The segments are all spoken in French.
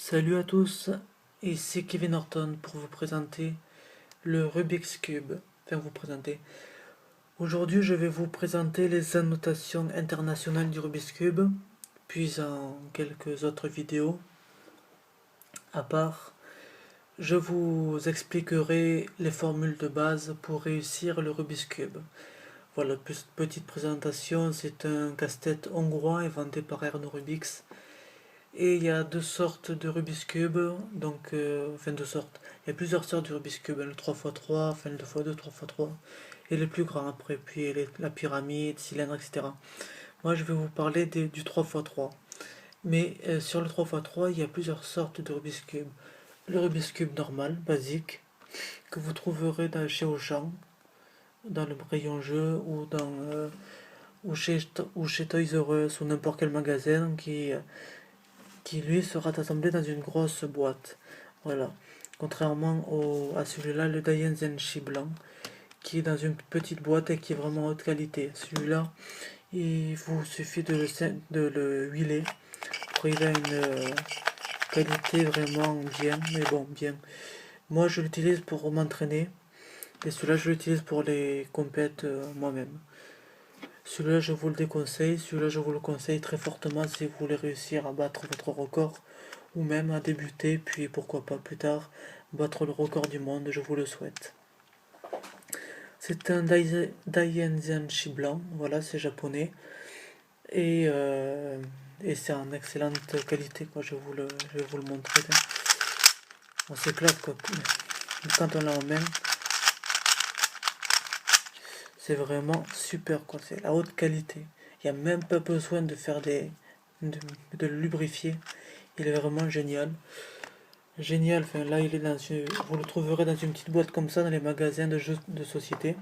Salut à tous, ici Kevin Norton pour vous présenter le Rubik's Cube. Aujourd'hui, je vais vous présenter les annotations internationales du Rubik's Cube, puis en quelques autres vidéos à part, je vous expliquerai les formules de base pour réussir le Rubik's Cube. Voilà, petite présentation, c'est un casse-tête hongrois inventé par Erno Rubix. Et il y a deux sortes de Rubik's Cube, deux sortes. Il y a plusieurs sortes de Rubik's Cube, le 3x3, enfin le 2x2, 3x3, et les plus grands après, puis la pyramide, cylindre, etc. Moi je vais vous parler du 3x3. Mais sur le 3x3, il y a plusieurs sortes de Rubik's Cube. Le Rubik's Cube normal, basique, que vous trouverez chez Auchan, dans le rayon jeu, ou chez Toys R Us, ou n'importe quel magasin qui lui sera assemblé dans une grosse boîte. Voilà. Contrairement à celui-là, le Daien Zenshi blanc, qui est dans une petite boîte et qui est vraiment haute qualité. Celui-là, il vous suffit de le huiler pour qu'il ait une qualité vraiment bien, mais bon, bien. Moi, je l'utilise pour m'entraîner, et celui-là, je l'utilise pour les compètes moi-même. Celui-là, je vous le déconseille. Celui-là, je vous le conseille très fortement si vous voulez réussir à battre votre record ou même à débuter, puis pourquoi pas plus tard battre le record du monde, je vous le souhaite. C'est un Daien blanc, voilà, c'est japonais, et c'est en excellente qualité, quoi. Je vais vous le montrer. On s'éclate, quoi. Quand on l'a en main, c'est vraiment super, quoi. C'est la haute qualité. Il n'y a même pas besoin de faire de le lubrifier. Il est vraiment génial. Génial, enfin là il est vous le trouverez dans une petite boîte comme ça dans les magasins de jeux de société.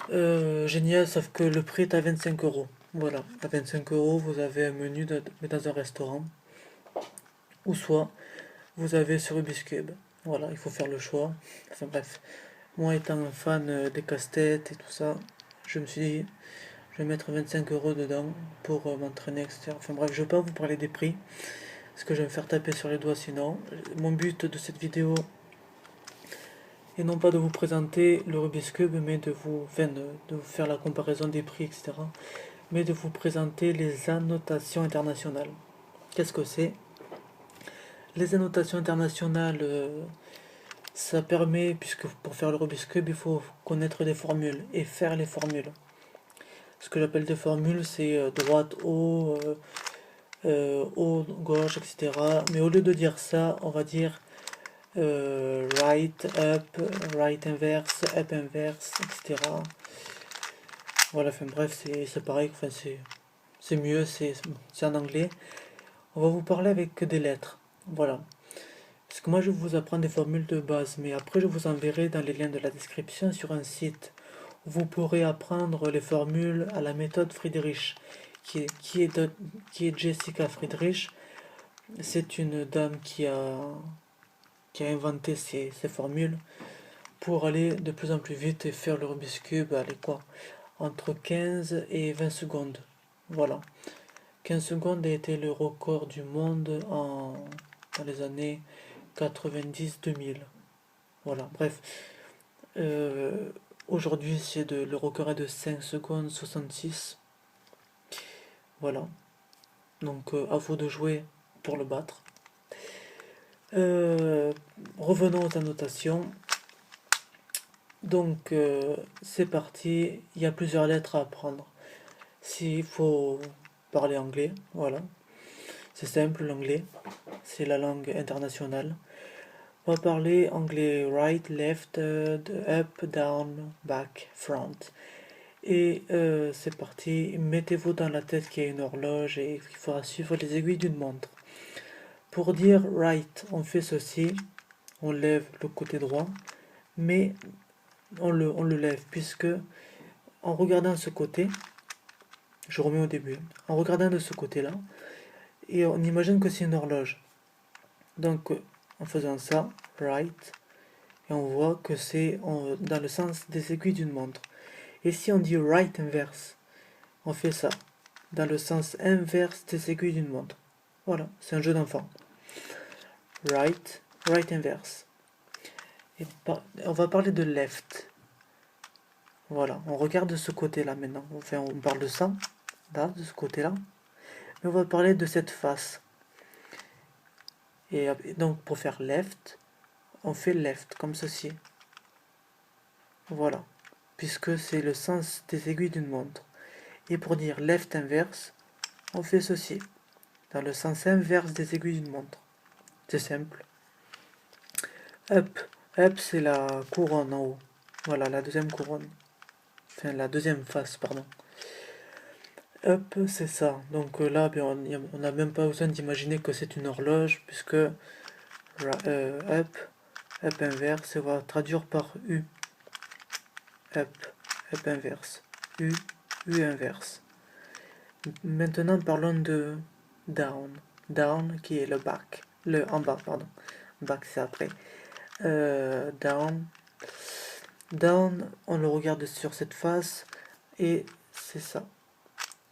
Génial, sauf que le prix est à 25 euros. Voilà, à 25 euros vous avez un menu dans un restaurant. Ou soit vous avez sur Rubik's Cube. Voilà, il faut faire le choix. Enfin bref, moi étant un fan des casse-têtes et tout ça, je me suis dit je vais mettre 25 euros dedans pour m'entraîner, etc. Enfin bref, je ne vais pas vous parler des prix. Parce que je vais me faire taper sur les doigts sinon. Mon but de cette vidéo est non pas de vous présenter le Rubik's Cube, mais de vous faire la comparaison des prix, etc. Mais de vous présenter les annotations internationales. Qu'est-ce que c'est? Les annotations internationales, ça permet, puisque pour faire le Rubik's Cube, il faut connaître des formules et faire les formules. Ce que j'appelle des formules, c'est droite, haut, haut, gauche, etc. Mais au lieu de dire ça, on va dire right, up, right inverse, up inverse, etc. Voilà, enfin bref, c'est pareil, enfin c'est mieux, c'est en anglais. On va vous parler avec des lettres, voilà. Parce que moi je vous apprends des formules de base, mais après je vous enverrai dans les liens de la description sur un site où vous pourrez apprendre les formules à la méthode Friedrich, qui est Jessica Friedrich. C'est une dame qui a inventé ces formules pour aller de plus en plus vite et faire le Rubik's Cube, allez quoi, entre 15 et 20 secondes. Voilà. 15 secondes a été le record du monde dans les années 90-2000. Voilà, bref. Aujourd'hui, le record est de 5 secondes 66. Voilà. Donc, à vous de jouer pour le battre. Revenons aux annotations. Donc, c'est parti. Il y a plusieurs lettres à apprendre. S'il faut parler anglais, voilà. C'est simple, l'anglais. C'est la langue internationale. On va parler anglais right, left, up, down, back, front. Et c'est parti. Mettez-vous dans la tête qu'il y a une horloge et qu'il faudra suivre les aiguilles d'une montre. Pour dire right, on fait ceci. On lève le côté droit. Mais on le lève puisque en regardant ce côté, je remets au début, en regardant de ce côté-là, et on imagine que c'est une horloge. Donc en faisant ça, right, et on voit que c'est dans le sens des aiguilles d'une montre. Et si on dit right inverse, on fait ça, dans le sens inverse des aiguilles d'une montre. Voilà, c'est un jeu d'enfant. right, right inverse. Et on va parler de left. Voilà, on regarde de ce côté-là maintenant. Enfin, on parle de ça, là, de ce côté-là. Mais on va parler de cette face. Et donc, pour faire left, on fait left, comme ceci. Voilà, puisque c'est le sens des aiguilles d'une montre. Et pour dire left inverse, on fait ceci, dans le sens inverse des aiguilles d'une montre. C'est simple. Up, up c'est la couronne en haut. Voilà, la deuxième couronne. Enfin, la deuxième face, pardon. Up, c'est ça. Donc là, on n'a même pas besoin d'imaginer que c'est une horloge, puisque up, up inverse, on va traduire par U. Up, up inverse. U, U inverse. Maintenant, parlons de down. Down, qui est le back. Le en bas, pardon. Back, c'est après. Down. Down, on le regarde sur cette face, et c'est ça.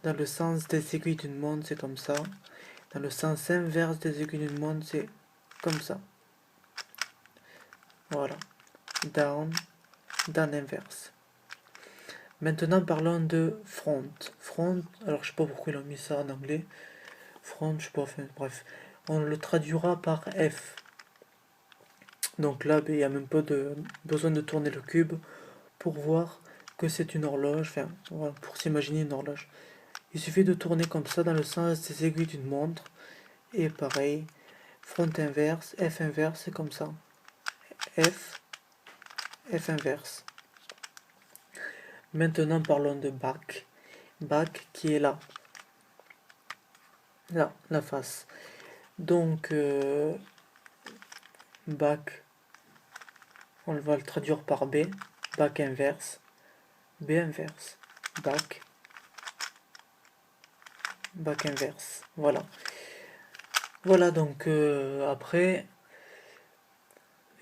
Dans le sens des aiguilles d'une montre, c'est comme ça. Dans le sens inverse des aiguilles d'une montre, c'est comme ça. Voilà. Down, down inverse. Maintenant, parlons de front. Front, alors je sais pas pourquoi ils ont mis ça en anglais. Front, je sais pas, enfin, bref. On le traduira par F. Donc là, il n'y a même pas besoin de tourner le cube pour voir que c'est une horloge. Enfin, voilà, pour s'imaginer une horloge. Il suffit de tourner comme ça dans le sens des aiguilles d'une montre. Et pareil, front inverse, F inverse, c'est comme ça. F, F inverse. Maintenant, parlons de back. Back qui est là. Là, la face. Donc, back, on va le traduire par B. Back inverse. B inverse. Back. Back inverse. Voilà. Voilà, donc après,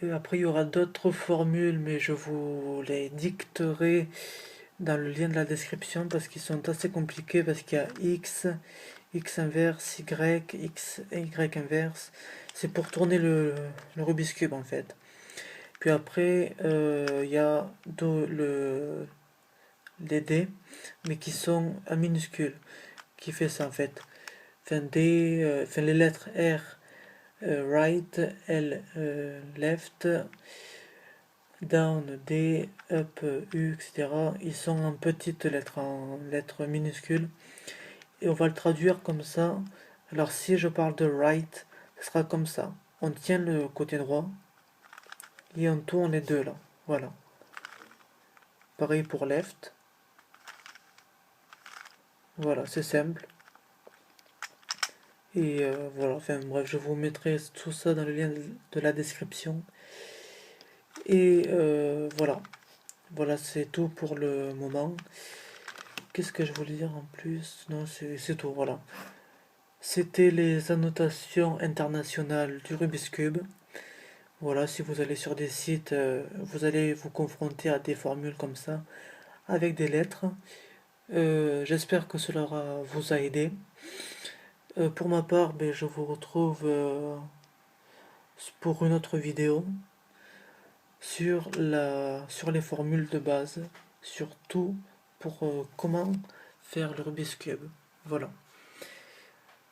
il y aura d'autres formules, mais je vous les dicterai dans le lien de la description parce qu'ils sont assez compliqués, parce qu'il y a X, X inverse, Y, X et Y inverse. C'est pour tourner le Rubik's Cube en fait. Puis après, il y a les D, mais qui sont en minuscule, qui fait ça en fait. Enfin, D, enfin les lettres R, right, L, left, down, D, up, U, etc. Ils sont en petites lettres, en lettres minuscules. Et on va le traduire comme ça. Alors si je parle de right, ce sera comme ça. On tient le côté droit et on tourne les deux là. Voilà. Pareil pour left. Voilà, c'est simple. Et voilà, enfin bref, je vous mettrai tout ça dans le lien de la description. Et voilà. Voilà, c'est tout pour le moment. Qu'est-ce que je voulais dire en plus? Non, c'est tout, voilà. C'était les annotations internationales du Rubik's Cube. Voilà, si vous allez sur des sites, vous allez vous confronter à des formules comme ça, avec des lettres. J'espère que cela vous a aidé. Pour ma part, je vous retrouve pour une autre vidéo sur les formules de base, surtout pour comment faire le Rubik's Cube. Voilà.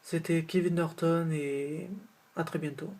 C'était Kevin Norton et à très bientôt.